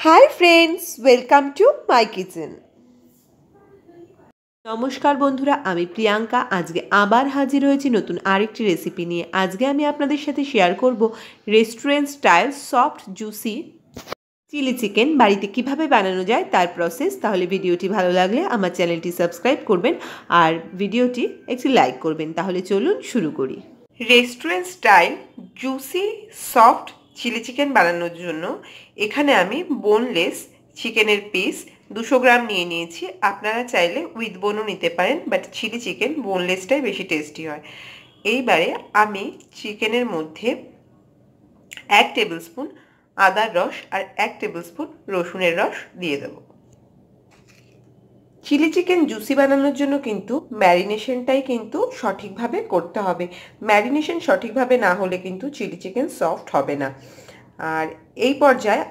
Hi friends, welcome to my kitchen. নমস্কার বন্ধুরা, আমি প্রিয়াঙ্কা। আজকে আবার হাজির হয়েছি নতুন আরেকটি রেসিপি নিয়ে। আজকে আমি আপনাদের সাথে শেয়ার করব restaurant style soft juicy chilli chicken বাড়িতে কিভাবে বানানো যায় তার প্রসেস। তাহলে ভিডিওটি ভালো লাগলে আমার চ্যানেলটি সাবস্ক্রাইব করবেন আর ভিডিওটি একটি লাইক করবেন। তাহলে চলুন শুরু করি। Restaurant style juicy soft chilli chicken বানানোর জন্য এখানে আমি বোনলেস চিকেনের পিস 200 গ্রাম নিয়ে নিয়েছি। আপনারা চাইলে উইথ বোনও নিতে পারেন, বাট চিলি চিকেন বোনলেসটাই বেশি টেস্টি হয়। এইবারে আমি চিকেনের মধ্যে 1 টেবিল স্পুন আদার রস আর 1 টেবিল স্পুন রসুনের রস দিয়ে দেব। চিলি চিকেন জুসি বানানোর জন্য কিন্তু ম্যারিনেশনটাই কিন্তু সঠিকভাবে করতে হবে। ম্যারিনেশন সঠিকভাবে না হলে কিন্তু চিলি চিকেন সফট হবে না। আর এই পর্যায়ে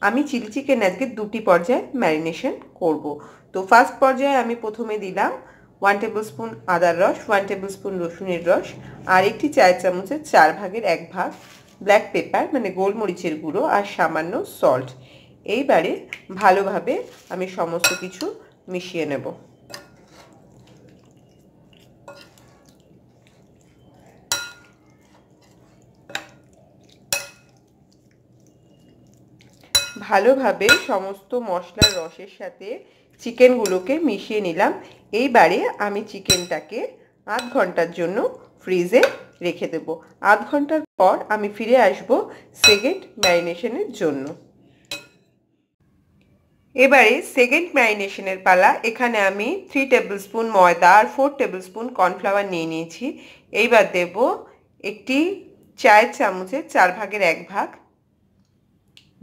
আমি চিলি চিকেন আজকে 2টি পর্যায়ে ম্যারিনেশন করব। তো ফার্স্ট পর্যায়ে আমি প্রথমে দিলাম 1 টেবিল স্পুন আদার রস, 1 টেবিল স্পুন রসুনের রস আর একটি চায়ের চামচের 4 ভাগের 1 ভাগ ব্ল্যাক পেপার মানে গোলমরিচের গুঁড়ো আর সামান্য সল্ট। এইবারে ভালোভাবে আমি সমস্ত কিছু মিশিয়ে নেব। ভালোভাবে সমস্ত মশলার রসের সাথে চিকেনগুলোকে মিশিয়ে নিলাম। এইবারে আমি চিকেনটাকে আধ ঘন্টার জন্য ফ্রিজে রেখে দেব। আধ ঘন্টার পর আমি ফিরে আসব সেকেন্ড ম্যারিনেশনের জন্য। এবারে সেকেন্ড ম্যারিনেশনের পালা। এখানে আমি 3 টেবিল স্পুন ময়দা আর 4 টেবিল স্পুন কর্নফ্লাওয়ার নিয়ে নিয়েছি। এইবার দেব একটি চায়ের চামচের 4 ভাগের 1 ভাগ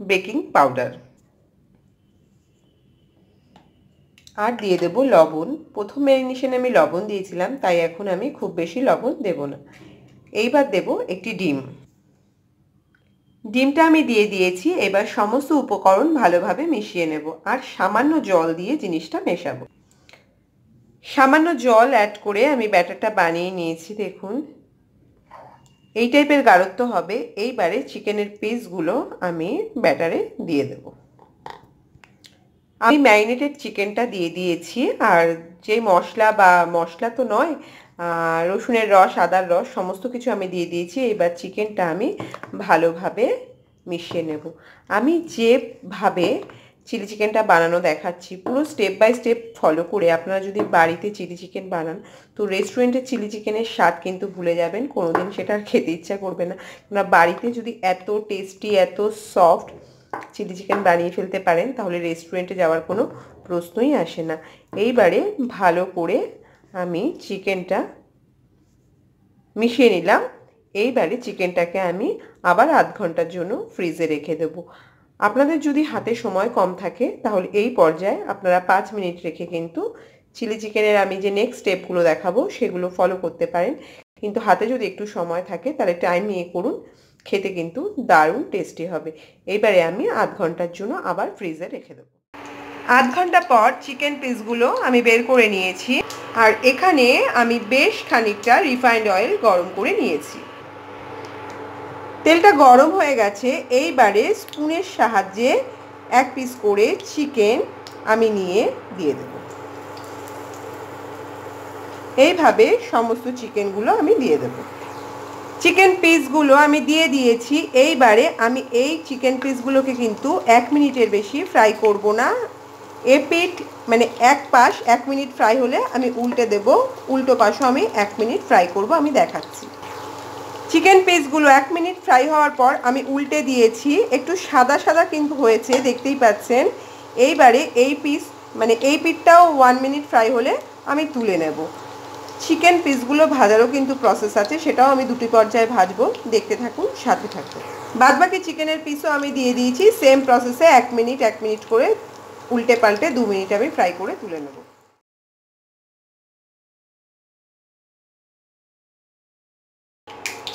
বেকিং পাউডার আর দিয়ে দেব লবণ। প্রথম ম্যারিনেশনে আমি লবণ দিয়েছিলাম, তাই এখন আমি খুব বেশি লবণ দেব না। এইবার দেব একটি ডিমটা আমি দিয়ে দিয়েছি। এবার সমস্ত উপকরণ ভালোভাবে মিশিয়ে নেব আর সামান্য জল দিয়ে জিনিসটা মেশাবো। সামান্য জল অ্যাড করে আমি ব্যাটারটা বানিয়ে নিয়েছি। দেখুন এই টাইপের গাঢ়ত্ব হবে। এইবারে চিকেনের পিসগুলো আমি ব্যাটারে দিয়ে দেব। আমি ম্যারিনেটেড চিকেনটা দিয়ে দিয়েছি আর যে মশলা তো নয়, রসুনের রস আদার রস সমস্ত কিছু আমি দিয়ে দিয়েছি। এবার চিকেনটা আমি ভালোভাবে মিশিয়ে নেব। আমি যেভাবে চিলি চিকেনটা বানানো দেখাচ্ছি পুরো স্টেপ বাই স্টেপ ফলো করে আপনারা যদি বাড়িতে চিলি চিকেন বানান তো রেস্টুরেন্টের চিলি চিকেনের স্বাদ কিন্তু ভুলে যাবেন। কোনোদিন সেটা আর খেতে ইচ্ছা করবে না। আপনারা বাড়িতে যদি এত টেস্টি এত সফট চিলি চিকেন বানিয়ে ফেলতে পারেন তাহলে রেস্টুরেন্টে যাওয়ার কোনো প্রশ্নই আসে না। এইবারে ভালো করে আমি চিকেনটা মিশিয়ে নিলাম। এইবারে চিকেনটাকে আমি আবার আধ ঘন্টার জন্য ফ্রিজে রেখে দেবো। আপনাদের যদি হাতে সময় কম থাকে তাহলে এই পর্যায়ে আপনারা 5 মিনিট রেখে কিন্তু চিলি চিকেনের আমি যে নেক্সট স্টেপগুলো দেখাবো সেগুলো ফলো করতে পারেন। কিন্তু হাতে যদি একটু সময় থাকে তাহলে টাইম নিয়ে করুন, খেতে কিন্তু দারুণ টেস্টি হবে। এইবারে আমি আধ ঘন্টার জন্য আবার ফ্রিজে রেখে দেবো। আধ ঘন্টা পর চিকেন পিসগুলো আমি বের করে নিয়েছি আর এখানে আমি বেশ খানিকটা রিফাইন্ড অয়েল গরম করে নিয়েছি। তেলটা গরম হয়ে গেছে। এইবারে স্পুনের সাহায্যে 1 পিস করে চিকেন আমি নিয়ে দিয়ে দেব। এইভাবে সমস্ত চিকেনগুলো আমি দিয়ে দেব। চিকেন পিসগুলো আমি দিয়ে দিয়েছি। এইবারে আমি এই চিকেন পিসগুলোকে কিন্তু 1 মিনিটের বেশি ফ্রাই করব না। এক পাশ 1 মিনিট ফ্রাই হলে আমি উল্টে দেব, উল্টো পাশও আমি 1 মিনিট ফ্রাই করব। আমি দেখাচ্ছি। চিকেন পিসগুলো 1 মিনিট ফ্রাই হওয়ার পর আমি উল্টে দিয়েছি। একটু সাদা সাদা কিন্তু হয়েছে, দেখতেই পাচ্ছেন। এইবারে এই পিঠটাও 1 মিনিট ফ্রাই হলে আমি তুলে নেব। চিকেন পিসগুলো ভাজারও কিন্তু প্রসেস আছে, সেটাও আমি 2টি পর্যায়ে ভাজবো। দেখতে থাকুন, সাথে থাকুন। বাদবাকি চিকেনের পিসও আমি দিয়ে দিয়েছি সেম প্রসেসে 1 মিনিট করে উল্টে পাল্টে 2 মিনিট আমি ফ্রাই করে তুলে নেব।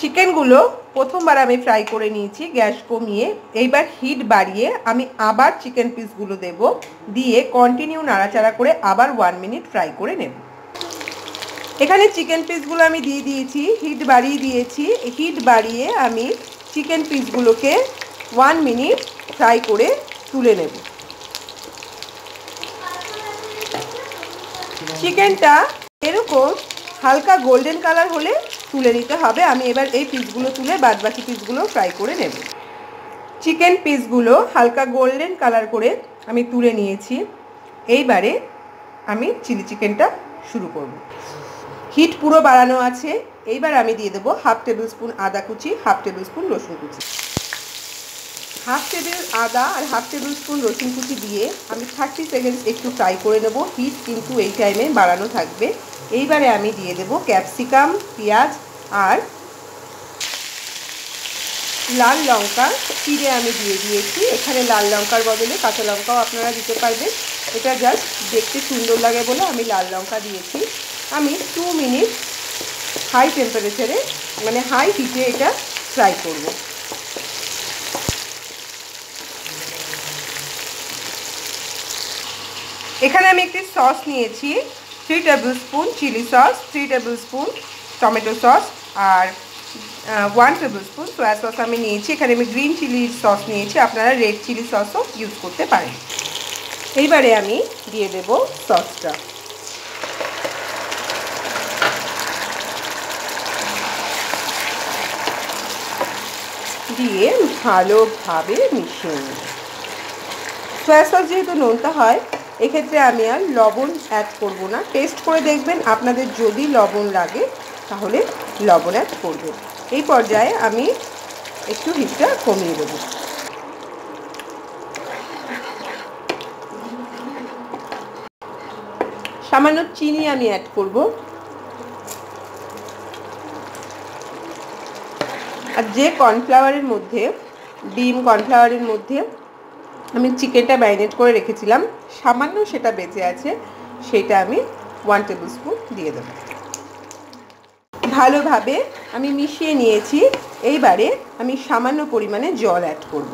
চিকেনগুলো প্রথমবার আমি ফ্রাই করে নিয়েছি গ্যাস কমিয়ে। এইবার হিট বাড়িয়ে আমি আবার চিকেন পিসগুলো দেব, দিয়ে কন্টিনিউ নাড়াচাড়া করে আবার 1 মিনিট ফ্রাই করে নেব। এখানে চিকেন পিসগুলো আমি দিয়ে দিয়েছি, হিট বাড়িয়ে দিয়েছি। হিট বাড়িয়ে আমি চিকেন পিসগুলোকে 1 মিনিট ফ্রাই করে তুলে নেব। চিকেনটা এরকম হালকা গোল্ডেন কালার হলে তুলে নিতে হবে। আমি এবার এই পিসগুলো তুলে বাদবাকি পিসগুলো ফ্রাই করে নেব। চিকেন পিসগুলো হালকা গোল্ডেন কালার করে আমি তুলে নিয়েছি। এইবারে আমি চিলি চিকেনটা শুরু করব। হিট পুরো বাড়ানো আছে। এইবার আমি দিয়ে দেবো 1/2 টেবিল স্পুন আদা কুচি, 1/2 টেবিল স্পুন রসুন কুচি। 1/2 টেবিল আদা আর 1/2 টেবিল স্পুন রসুন কুচি দিয়ে আমি 30 সেকেন্ড একটু ফ্রাই করে নেব। হিট কিন্তু এই টাইমে বাড়ানো থাকবে। এইবারে আমি দিয়ে দেবো ক্যাপসিকাম, পেঁয়াজ আর লাল লঙ্কা চিড়ে আমি দিয়ে দিয়েছি। এখানে লাল লঙ্কার বদলে কাঁচা লঙ্কাও আপনারা দিতে পারবেন। এটা জাস্ট দেখতে সুন্দর লাগে বলে আমি লাল লঙ্কা দিয়েছি। আমি 2 মিনিট হাই টেম্পারেচারে মানে হাই হিটে এটা ফ্রাই করব। এখানে আমি একটি সস নিয়েছি, 3 tablespoon chilli sauce, 3 tablespoon tomato sauce আর 1 টেবিল স্পুন সয়া সস আমি নিয়েছি। এখানে আমি গ্রিন চিলি সস নিয়েছি, আপনারা রেড চিলি সসও ইউজ করতে পারেন। এইবারে আমি দিয়ে দেব সসটা। দিয়ে ভালোভাবে মিশিয়ে নেব। সয়া সস যেহেতু নোনতা হয়, এক্ষেত্রে আমি আর লবণ অ্যাড করব না। টেস্ট করে দেখবেন, আপনাদের যদি লবণ লাগে তাহলে লবণ অ্যাড করবেন। এই পর্যায়ে আমি একটু হিটটা কমিয়ে দেব। সামান্য চিনি আমি অ্যাড করব। আর যে কর্নফ্লাওয়ারের মধ্যে ডিম কর্নফ্লাওয়ারের মধ্যে আমি চিকেনটা ম্যারিনেট করে রেখেছিলাম, সামান্য সেটা বেঁচে আছে, সেটা আমি 1 টেবিল স্পুন দিয়ে দেব। ভালোভাবে আমি মিশিয়ে নিয়েছি। এইবারে আমি সামান্য পরিমাণে জল অ্যাড করব।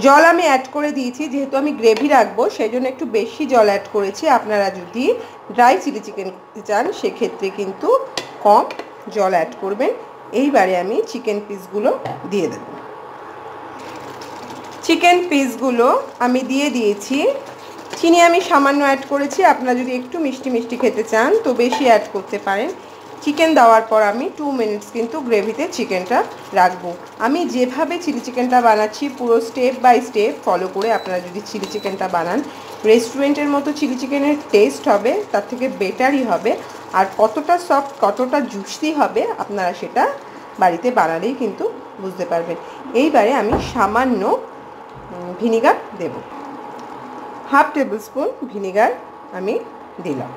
জল আমি অ্যাড করে দিয়েছি, যেহেতু আমি গ্রেভি রাখবো সেই জন্য একটু বেশি জল অ্যাড করেছি। আপনারা যদি ড্রাই চিলি চিকেন করতে চান সেক্ষেত্রে কিন্তু কম জল অ্যাড করবেন। এইবারে আমি চিকেন পিসগুলো দিয়ে দেব। চিকেন পিসগুলো আমি দিয়ে দিয়েছি। চিনি আমি সামান্য অ্যাড করেছি, আপনারা যদি একটু মিষ্টি মিষ্টি খেতে চান তো বেশি অ্যাড করতে পারেন। চিকেন দেওয়ার পর আমি 2 মিনিটস কিন্তু গ্রেভিতে চিকেনটা রাখবো। আমি যেভাবে চিলি চিকেনটা বানাচ্ছি পুরো স্টেপ বাই স্টেপ ফলো করে আপনারা যদি চিলি চিকেনটা বানান, রেস্টুরেন্টের মতো চিলি চিকেনের টেস্ট হবে, তার থেকে বেটারই হবে। আর কতটা সফট কতটা জুসি হবে আপনারা সেটা বাড়িতে বানালেই কিন্তু বুঝতে পারবেন। এইবারে আমি সামান্য ভিনিগার দেব। 1/2 টেবিল স্পুন ভিনিগার আমি দিলাম।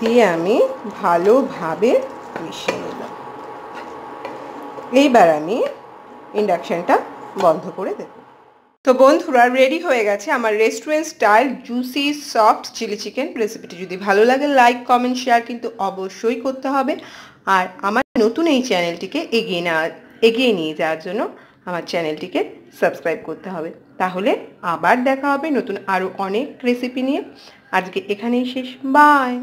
দিয়ে আমি ভালোভাবে মিশিয়ে নিলাম। এইবার আমি ইন্ডাকশনটা বন্ধ করে দেব। তো বন্ধুরা, রেডি হয়ে গেছে আমার restaurant style juicy soft chilli chicken রেসিপিটি। যদি ভালো লাগে লাইক কমেন্ট শেয়ার কিন্তু অবশ্যই করতে হবে। আর আমার নতুন এই চ্যানেলটিকে এগিয়ে নিয়ে যাওয়ার জন্য আমার চ্যানেলটিকে সাবস্ক্রাইব করতে হবে। তাহলে আবার দেখা হবে নতুন আরও অনেক রেসিপি নিয়ে। আজকে এখানেই শেষ। বাই।